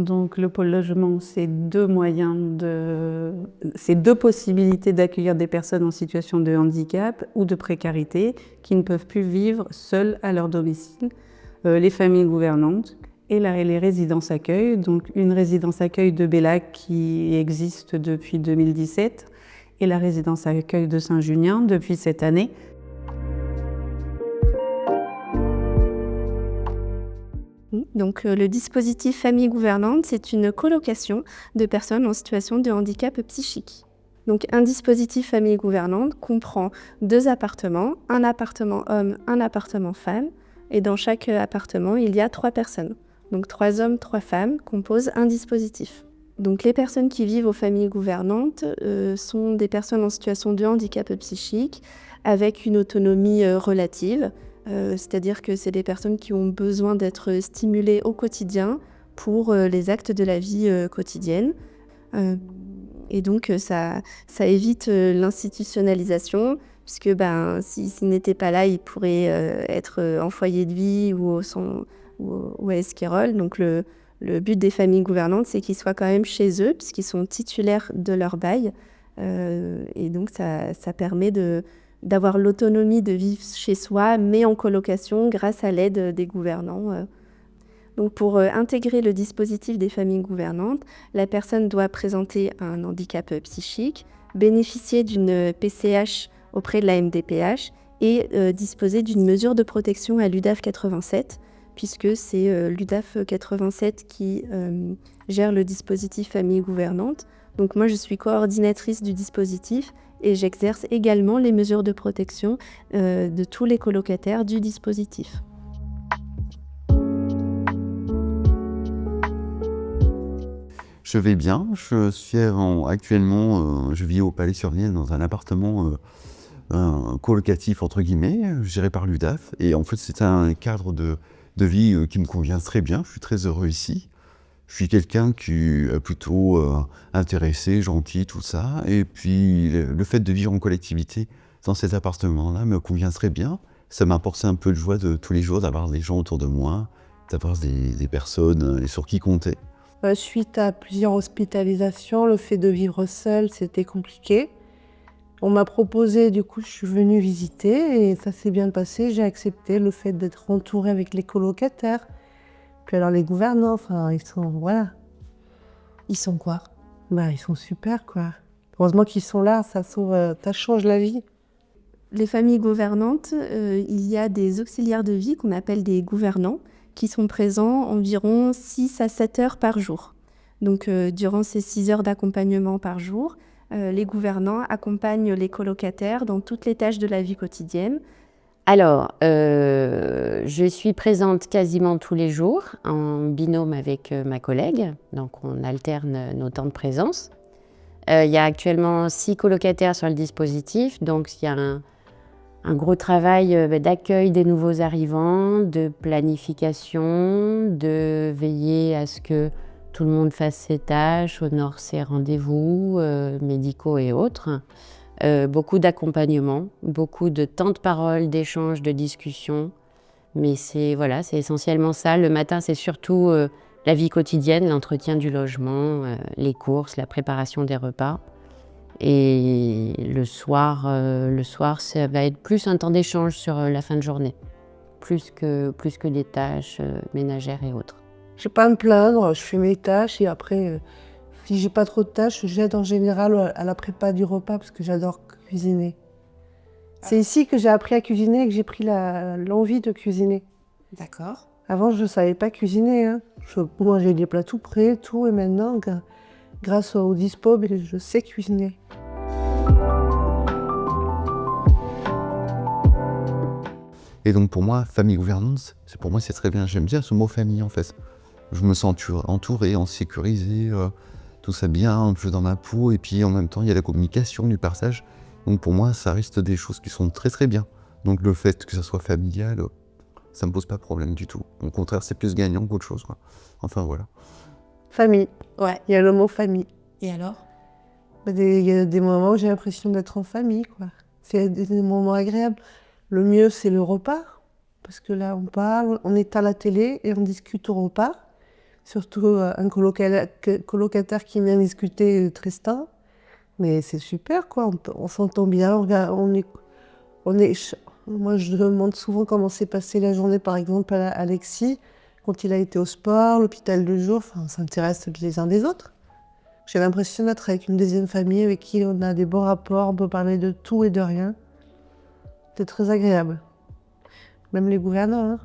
Donc le pôle logement, c'est c'est deux possibilités d'accueillir des personnes en situation de handicap ou de précarité qui ne peuvent plus vivre seules à leur domicile. Les familles gouvernantes et les résidences accueil. Donc une résidence accueil de Bellac qui existe depuis 2017 et la résidence accueil de Saint-Junien depuis cette année. Donc, le dispositif Famille Gouvernante, c'est une colocation de personnes en situation de handicap psychique. Donc, un dispositif Famille Gouvernante comprend 2 appartements, un appartement homme, un appartement femme, et dans chaque appartement, il y a 3 personnes. Donc 3 hommes, 3 femmes composent un dispositif. Donc les personnes qui vivent aux familles gouvernantes sont des personnes en situation de handicap psychique avec une autonomie relative. C'est-à-dire que c'est des personnes qui ont besoin d'être stimulées au quotidien pour les actes de la vie quotidienne. Et donc, ça évite l'institutionnalisation, puisque s'il n'était pas là, il pourrait être en foyer de vie ou à Esquirol. Donc, le but des familles gouvernantes, c'est qu'ils soient quand même chez eux, puisqu'ils sont titulaires de leur bail. Et donc, ça permet d'avoir l'autonomie de vivre chez soi, mais en colocation grâce à l'aide des gouvernants. Donc pour intégrer le dispositif des familles gouvernantes, la personne doit présenter un handicap psychique, bénéficier d'une PCH auprès de la MDPH et disposer d'une mesure de protection à l'UDAF 87, puisque c'est l'UDAF 87 qui gère le dispositif famille gouvernante. Donc moi, je suis coordinatrice du dispositif et j'exerce également les mesures de protection de tous les colocataires du dispositif. Je vais bien, actuellement, je vis au Palais-sur-Vienne dans un appartement colocatif entre guillemets, géré par l'UDAF. Et en fait, c'est un cadre de vie qui me convient très bien, je suis très heureux ici. Je suis quelqu'un qui est plutôt intéressé, gentil, tout ça. Et puis, le fait de vivre en collectivité dans cet appartement-là me convient très bien. Ça m'apporte un peu de joie de tous les jours d'avoir des gens autour de moi, d'avoir des personnes sur qui compter. Suite à plusieurs hospitalisations, le fait de vivre seul, c'était compliqué. On m'a proposé, du coup, je suis venue visiter et ça s'est bien passé. J'ai accepté le fait d'être entourée avec les colocataires. Puis alors les gouvernants, ils sont, voilà. Ils sont quoi ? Ils sont super, quoi. Heureusement qu'ils sont là, ça change la vie. Les familles gouvernantes, il y a des auxiliaires de vie qu'on appelle des gouvernants, qui sont présents environ 6 à 7 heures par jour. Donc, durant ces 6 heures d'accompagnement par jour, les gouvernants accompagnent les colocataires dans toutes les tâches de la vie quotidienne. Alors, je suis présente quasiment tous les jours en binôme avec ma collègue, donc on alterne nos temps de présence. Il y a actuellement 6 colocataires sur le dispositif, donc il y a un gros travail d'accueil des nouveaux arrivants, de planification, de veiller à ce que tout le monde fasse ses tâches, honore ses rendez-vous médicaux et autres. Beaucoup d'accompagnement, beaucoup de temps de parole, d'échanges, de discussions. Mais c'est essentiellement ça. Le matin, c'est surtout la vie quotidienne, l'entretien du logement, les courses, la préparation des repas. Et le soir, ça va être plus un temps d'échange sur la fin de journée, plus que des tâches ménagères et autres. Je vais pas me plaindre, je fais mes tâches et après, si j'ai pas trop de tâches, j'aide en général à la prépa du repas parce que j'adore cuisiner. C'est ici que j'ai appris à cuisiner et que j'ai pris l'envie de cuisiner. D'accord. Avant, je ne savais pas cuisiner. Hein. Je mangeais des plats tout prêts, tout, et maintenant, grâce au dispo, je sais cuisiner. Et donc pour moi, famille gouvernante, c'est très bien. J'aime bien ce mot famille en fait. Je me sens entouré, sécurisé, tout ça bien, un peu dans ma peau. Et puis en même temps, il y a la communication, du partage. Donc pour moi, ça reste des choses qui sont très très bien. Donc le fait que ça soit familial, ça me pose pas de problème du tout. Au contraire, c'est plus gagnant qu'autre chose, quoi. Enfin voilà. Famille. Ouais. Il y a le mot famille. Et alors ? Il y a des moments où j'ai l'impression d'être en famille, quoi. C'est des moments agréables. Le mieux, c'est le repas. Parce que là, on parle, on éteint la télé et on discute au repas. Surtout un colocataire qui vient discuter, Tristan. Mais c'est super, quoi. On s'entend bien. Moi, je demande souvent comment s'est passée la journée, par exemple, à Alexis, quand il a été au sport, l'hôpital de jour. Enfin, on s'intéresse les uns des autres. J'ai l'impression d'être avec une deuxième famille avec qui on a des bons rapports, on peut parler de tout et de rien. C'est très agréable. Même les gouvernants, hein.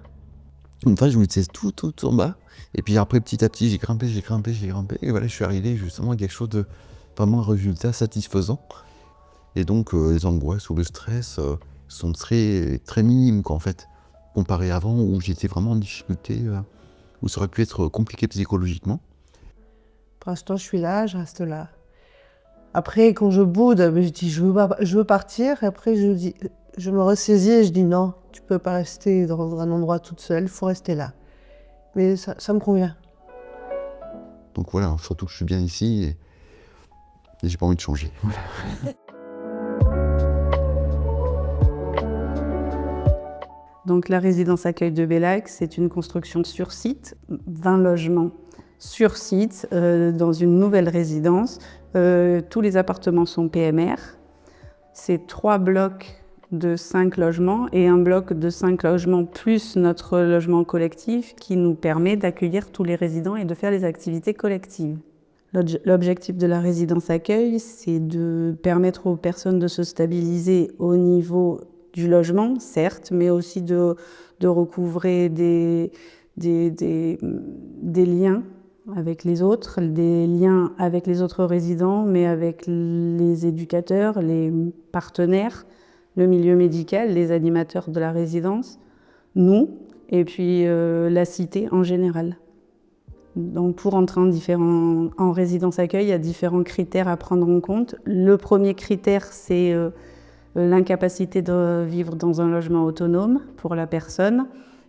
Une fois, je me disais tout en bas. Et puis après, petit à petit, j'ai grimpé. Et voilà, je suis arrivé justement à quelque chose de vraiment un résultat satisfaisant. Et donc, les angoisses ou le stress sont très, très minimes, quoi, en fait. Comparé à avant, où j'étais vraiment en difficulté, où ça aurait pu être compliqué psychologiquement. Pour l'instant, je suis là, je reste là. Après, quand je boude, je dis je veux partir. Et après, je me ressaisis et je dis non, tu peux pas rester dans un endroit toute seule, il faut rester là. Mais ça me convient. Donc voilà, surtout que je suis bien ici et j'ai pas envie de changer. Donc la résidence accueil de Bellac, c'est une construction sur site, 20 logements sur site, dans une nouvelle résidence. Tous les appartements sont PMR. C'est 3 blocs de 5 logements et un bloc de 5 logements plus notre logement collectif qui nous permet d'accueillir tous les résidents et de faire les activités collectives. L'objectif de la résidence accueil, c'est de permettre aux personnes de se stabiliser au niveau du logement, certes, mais aussi de recouvrer des liens avec les autres, des liens avec les autres résidents, mais avec les éducateurs, les partenaires, le milieu médical, les animateurs de la résidence, nous, et puis la cité en général. Donc pour entrer en résidence accueil, il y a différents critères à prendre en compte. Le premier critère, c'est l'incapacité de vivre dans un logement autonome pour la personne.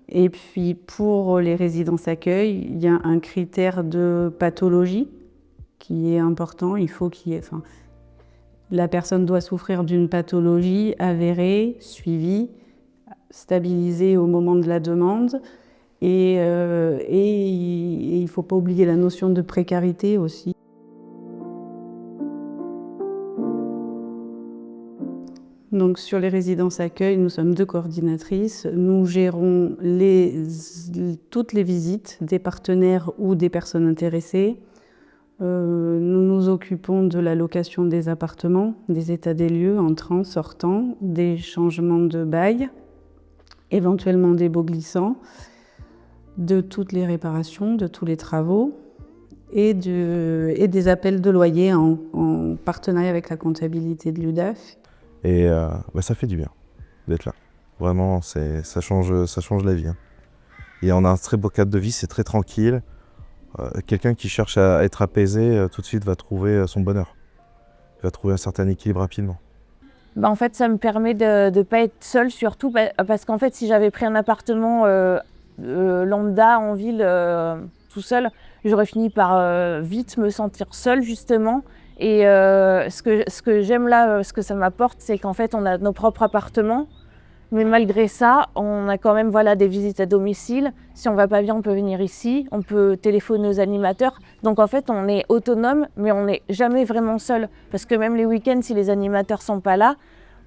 Et puis pour les résidences accueil, il y a un critère de pathologie qui est important. Il faut qu'il y ait, la personne doit souffrir d'une pathologie avérée, suivie, stabilisée au moment de la demande. Et il ne faut pas oublier la notion de précarité aussi. Donc sur les résidences accueil, nous sommes 2 coordinatrices. Nous gérons toutes les visites des partenaires ou des personnes intéressées. Nous nous occupons de la location des appartements, des états des lieux, entrants, sortants, des changements de bail, éventuellement des baux glissants, de toutes les réparations, de tous les travaux et des appels de loyer en partenariat avec la comptabilité de l'UDAF. Et ça fait du bien d'être là. Vraiment, ça change la vie, hein. Et on a un très beau cadre de vie, c'est très tranquille. Quelqu'un qui cherche à être apaisé, tout de suite va trouver son bonheur. Il va trouver un certain équilibre rapidement. En fait, ça me permet de ne pas être seule, surtout parce qu'en fait, si j'avais pris un appartement lambda en ville tout seul, j'aurais fini par vite me sentir seule justement. Et ce que j'aime là, ce que ça m'apporte, c'est qu'en fait on a nos propres appartements, mais malgré ça, on a quand même des visites à domicile. Si on va pas bien, on peut venir ici, on peut téléphoner aux animateurs. Donc en fait, on est autonome, mais on n'est jamais vraiment seul. Parce que même les week-ends, si les animateurs sont pas là,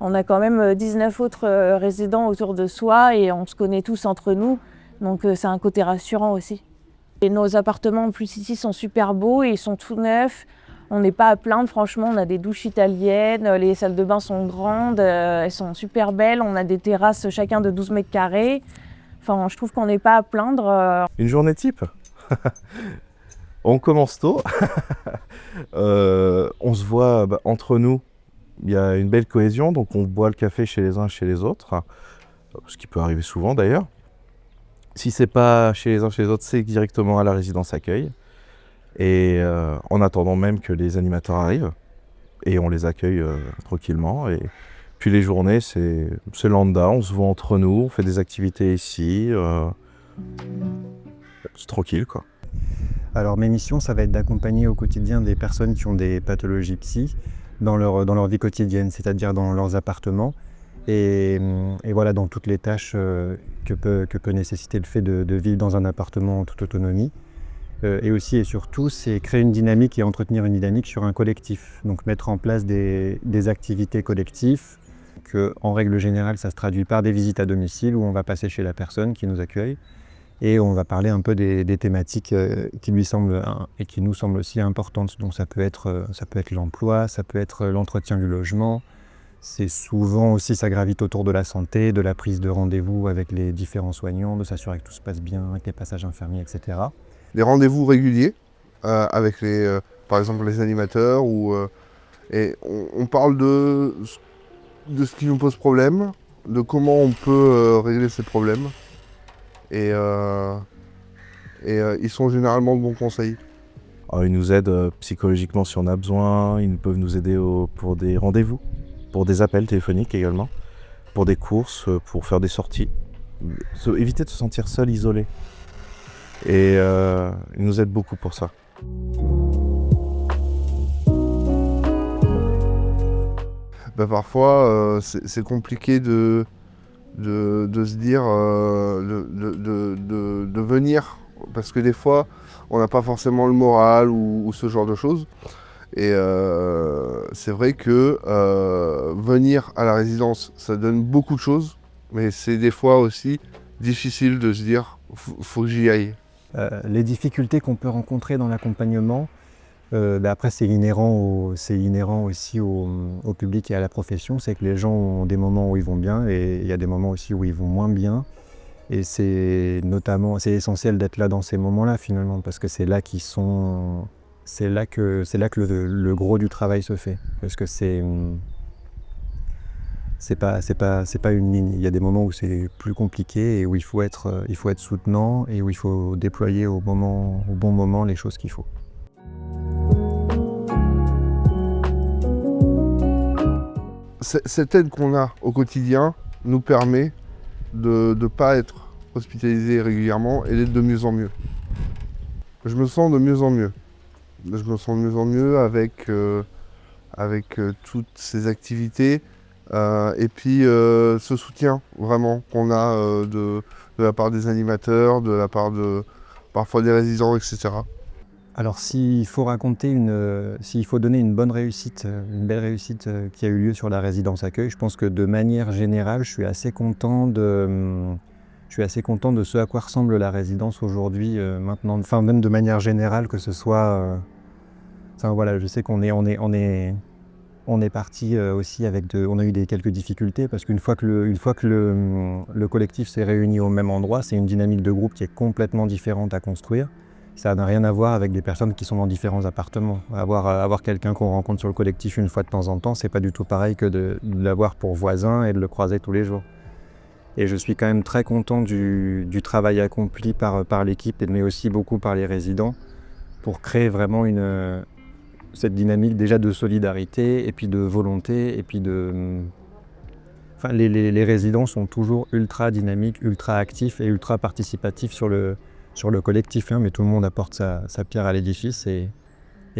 on a quand même 19 autres résidents autour de soi et on se connaît tous entre nous. Donc c'est un côté rassurant aussi. Et nos appartements en plus ici sont super beaux et ils sont tout neufs. On n'est pas à plaindre, franchement, on a des douches italiennes, les salles de bain sont grandes, elles sont super belles, on a des terrasses chacun de 12 mètres carrés. Enfin, je trouve qu'on n'est pas à plaindre. Une journée type. On commence tôt, on se voit entre nous, il y a une belle cohésion, donc on boit le café chez les uns, chez les autres, ce qui peut arriver souvent d'ailleurs. Si c'est pas chez les uns, chez les autres, c'est directement à la résidence accueil. Et en attendant même que les animateurs arrivent, et on les accueille tranquillement. Et puis les journées, c'est lambda, on se voit entre nous, on fait des activités ici, c'est tranquille quoi. Alors mes missions, ça va être d'accompagner au quotidien des personnes qui ont des pathologies psy dans leur vie quotidienne, c'est-à-dire dans leurs appartements et voilà, dans toutes les tâches que peut nécessiter le fait de vivre dans un appartement en toute autonomie. Et aussi et surtout, c'est créer une dynamique et entretenir une dynamique sur un collectif. Donc mettre en place des activités collectives, que en règle générale, ça se traduit par des visites à domicile où on va passer chez la personne qui nous accueille et on va parler un peu des thématiques qui lui semblent et qui nous semblent aussi importantes. Donc ça peut être l'emploi, ça peut être l'entretien du logement. C'est souvent aussi, ça gravite autour de la santé, de la prise de rendez-vous avec les différents soignants, de s'assurer que tout se passe bien, avec les passages infirmiers, etc. Des rendez-vous réguliers avec par exemple les animateurs et on parle de ce qui nous pose problème, de comment on peut régler ces problèmes et ils sont généralement de bons conseils. Alors, ils nous aident psychologiquement si on a besoin, ils peuvent nous aider pour des rendez-vous, pour des appels téléphoniques également, pour des courses, pour faire des sorties. Éviter de se sentir seul, isolé. Et ils nous aident beaucoup pour ça. Parfois, c'est compliqué de se dire, de venir, parce que des fois, on n'a pas forcément le moral ou ce genre de choses. Et c'est vrai que venir à la résidence, ça donne beaucoup de choses, mais c'est des fois aussi difficile de se dire, faut que j'y aille. Les difficultés qu'on peut rencontrer dans l'accompagnement, après c'est inhérent aussi au public et à la profession, c'est que les gens ont des moments où ils vont bien et il y a des moments aussi où ils vont moins bien. Et c'est essentiel d'être là dans ces moments-là finalement, parce que c'est là que le gros du travail se fait. Parce que c'est pas une ligne. Il y a des moments où c'est plus compliqué et où il faut être soutenant et où il faut déployer au bon moment les choses qu'il faut. Cette aide qu'on a au quotidien nous permet de ne pas être hospitalisé régulièrement et d'être de mieux en mieux. Je me sens de mieux en mieux. Je me sens de mieux en mieux avec toutes ces activités. Et puis ce soutien vraiment qu'on a de la part des animateurs, de la part de parfois des résidents, etc. Alors s'il faut donner une belle réussite qui a eu lieu sur la résidence accueil, je pense que de manière générale, je suis assez content de ce à quoi ressemble la résidence aujourd'hui, maintenant, enfin même de manière générale, que ce soit, je sais qu'on est parti aussi on a eu quelques difficultés parce qu'une fois que le collectif s'est réuni au même endroit, c'est une dynamique de groupe qui est complètement différente à construire. Ça n'a rien à voir avec des personnes qui sont dans différents appartements. Avoir quelqu'un qu'on rencontre sur le collectif une fois de temps en temps, c'est pas du tout pareil que de l'avoir pour voisin et de le croiser tous les jours. Et je suis quand même très content du travail accompli par l'équipe, mais aussi beaucoup par les résidents, pour créer vraiment cette dynamique déjà de solidarité et puis de volonté. Et puis les résidents sont toujours ultra dynamiques, ultra actifs et ultra participatifs sur le collectif, mais tout le monde apporte sa pierre à l'édifice et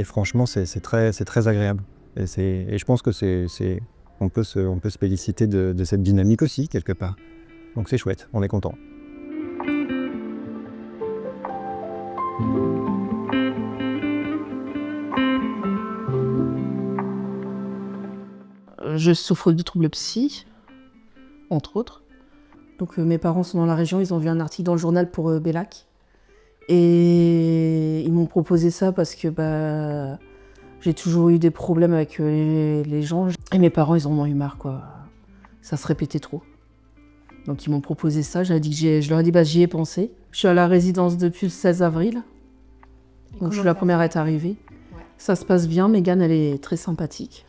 franchement c'est très agréable. Et je pense que on peut se féliciter de cette dynamique aussi quelque part. Donc c'est chouette, on est content. Je souffre de troubles psy, entre autres. Donc mes parents sont dans la région, ils ont vu un article dans le journal pour Bellac. Et ils m'ont proposé ça parce que j'ai toujours eu des problèmes avec les gens. Et mes parents, ils en ont eu marre, quoi. Ça se répétait trop. Donc ils m'ont proposé ça, je leur ai dit, j'y ai pensé. Je suis à la résidence depuis le 16 avril. Donc je suis la première à être arrivée. Ouais. Ça se passe bien, Mégane, elle est très sympathique.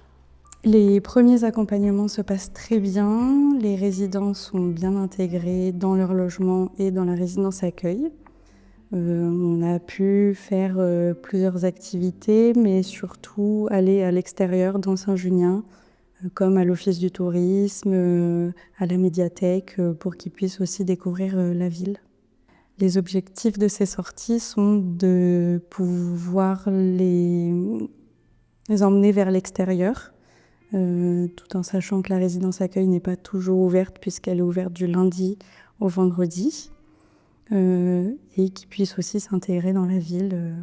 Les premiers accompagnements se passent très bien. Les résidents sont bien intégrés dans leur logement et dans la résidence accueil. On a pu faire plusieurs activités, mais surtout aller à l'extérieur dans Saint-Junien, comme à l'Office du tourisme, à la médiathèque, pour qu'ils puissent aussi découvrir la ville. Les objectifs de ces sorties sont de pouvoir les emmener vers l'extérieur, tout en sachant que la résidence accueil n'est pas toujours ouverte, puisqu'elle est ouverte du lundi au vendredi. et qui puissent aussi s'intégrer dans la ville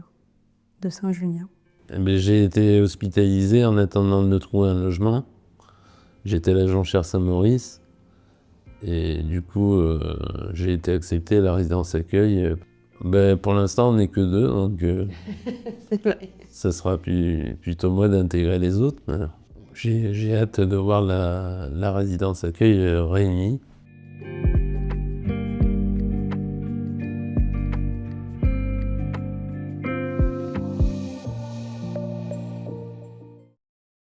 de Saint-Junien. J'ai été hospitalisé en attendant de trouver un logement. J'étais à la Jonchère Saint-Maurice et du coup j'ai été accepté à la résidence accueil. Pour l'instant on n'est que 2, donc ça sera plutôt moi d'intégrer les autres. J'ai hâte de voir la résidence accueil réunie.